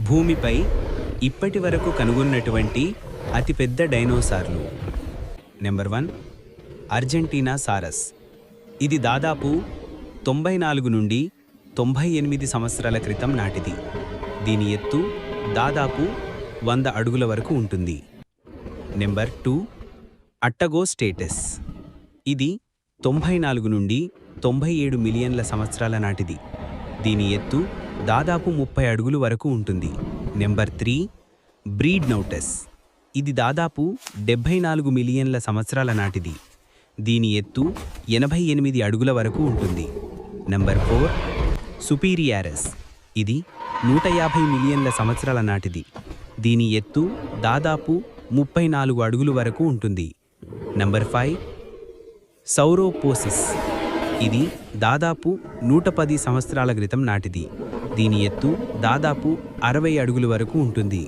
భూమిపై ఇప్పటి వరకు కనుగొన్నటువంటి అతిపెద్ద డైనోసార్లు. Number 1 Argentina saris. ఇది దాదాపు 94 నుండి 98 సంవత్సరాల క్రితం నాటిది. దీని ఎత్తు దాదాపు 100 అడుగుల వరకు ఉంటుంది. నెంబర్ 2 అట్టగోస్టేటస్. ఇది 94 నుండి 97 మిలియన్ల సంవత్సరాల నాటిది. దీని ఎత్తు దాదాపు 30 అడుగుల వరకు ఉంటుంది. నెంబర్ 3 బ్రీడ్నౌటస్. ఇది దాదాపు 74 మిలియన్ల సంవత్సరాల నాటిది. దీని ఎత్తు 88 అడుగుల వరకు ఉంటుంది. నెంబర్ 4 సుపీరియారస్. ఇది 150 మిలియన్ల సంవత్సరాల నాటిది. దీని ఎత్తు దాదాపు 34 అడుగుల వరకు ఉంటుంది. నెంబర్ 5 సౌరోపోసిస్. ఇది దాదాపు 110 సంవత్సరాల క్రితం నాటిది. దీని ఎత్తు దాదాపు 60 అడుగుల వరకు ఉంటుంది.